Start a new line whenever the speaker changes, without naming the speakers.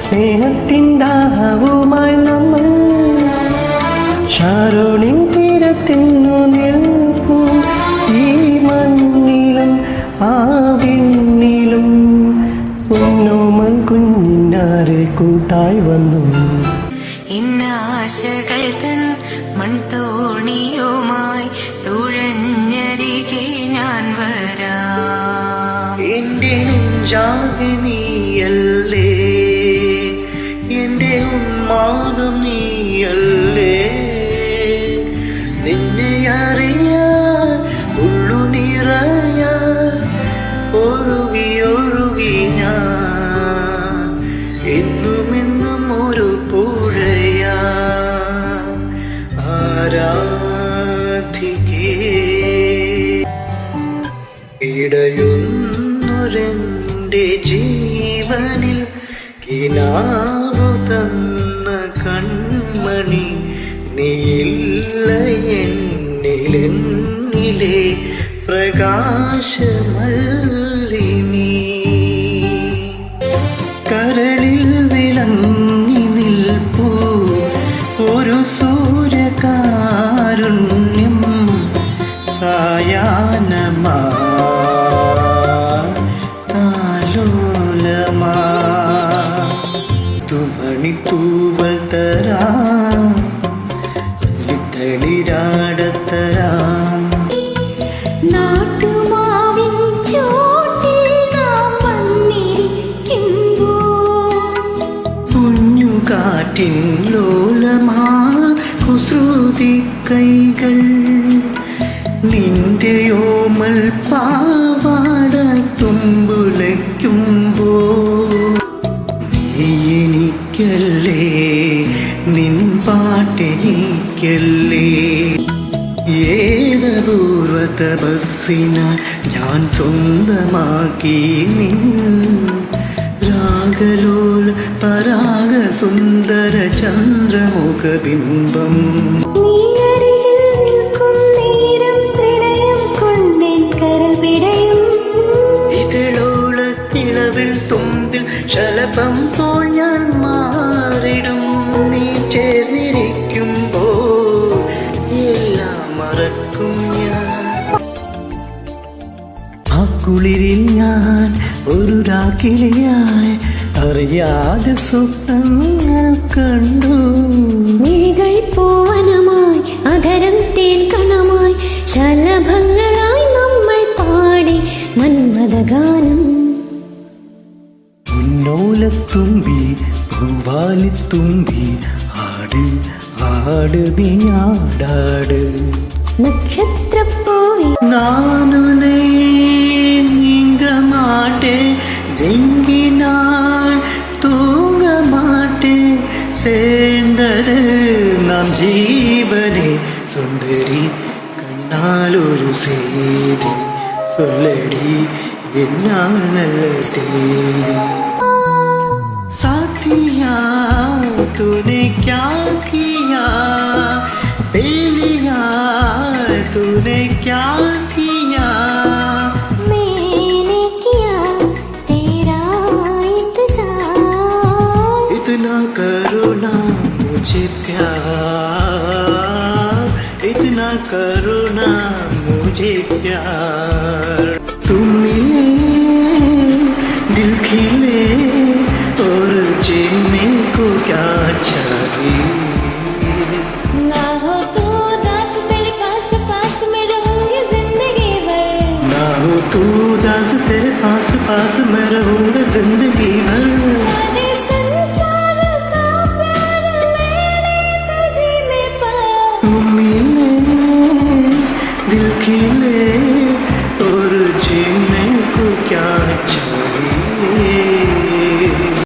സ്നേഹത്തിൻ ദാഹവുമായി നമ്മൾ ഷാരോണിൻ തീരത്തിന്നു നിൽക്കും. ഈ മണ്ണിലും ആ വിണ്ണിലും പൊന്നോമൽ കുഞ്ഞിനാരെ കൂട്ടായി വന്നു.
ഇന്നാശകൾ തൻ മൺതോണിയുമായി തുഴഞ്ഞരികെ ഞാൻ വരാം.
എന്റെ നെഞ്ചാകെ നീയല്ലേ, എന്റെ ഉന്മാദം നീയല്ലേ. നിന്നെ അറിയാൻ ഉള്ളു നിറയാൻ ഒഴുകി ഒഴുകി ഞാൻ എന്നുമെന്നും ഒരു പുഴയാ ആരാധിക്കേ. ഇടയുന്നൊരെന്റെ ജീവനിൽ കിനാവു തന്ന കൺമണി നീയില്ല എന്നിലെ പ്രകാശമല്ലിനി. കരളിൽ വിളങ്ങി നിൽപ്പൂ ഒരു സൂര്യകാരുണ്യം സായാഹ്നമാ താലോലമാ. തുമണിത്തൂവൽ തരാം തളിരാടത്തരാം. കുഞ്ഞുകാറ്റിൻ ലോലമാ കുസൃതി കൈകൾ നിന്റെയോമൽ പാവാട തുമ്പുലയ്ക്കുമ്പോ നീ എനിക്കല്ലേ നിൻ പാട്ടെനിക്കല്ലേ. ഏതപൂർവ തപസ്സിനാൽ ഞാൻ സ്വന്തമാക്കി നിൻ രാഗലോല പരാഗ സുന്ദര ചന്ദ്രമുഖബിംബം. ഇതിലോളത്തിളവിൽ തുമ്പിൽ ശലഭം പോൽ ഞാൻ മാറിടും. നീ ചേർന്നിരിക്കുമ്പോ എല്ലാം മറക്കും ഞാൻ. ആ കുളിരിൽ ഞാൻ ഒരു രാക്കിളിയായി അറിയാതെ സ്വപ്നങ്ങൾ കണ്ടു.
മിഴികൾ പൂവനമായി അധരം തേൻ കണമായി ശലഭങ്ങളായി നമ്മൾ പാടി മന്മഥഗാനം.
ഉന്നോലത്തുമ്പി പൂവാലിത്തുമ്പി ആട് ആട് നീ ആടാട്.
നക്ഷത്രപ്പോയി
നാനു നീങ്ക മാട്ടേ നീങ്ങിനാൾ തൂങ്ങ മാട്ടേ. சேர்ந்தது நாம் ஜீவனே சுந்தரி கண்ணாலொரு செய்தி சொல்லடி என்னால் நல்ல தேதி. साथिया तूने क्या किया बेलिया तूने क्या किया.
मैंने किया तेरा इंतजार.
इतना करो ना मुझे प्यार, इतना करो ना मुझे प्यार. तुम मिले दिल खिले और जीने को क्या चाहिए.
ना हो तो दास तेरे पास पास में रहूंगी जिंदगी भर.
ना हो तू दास तेरे पास पास मैं रहूंगा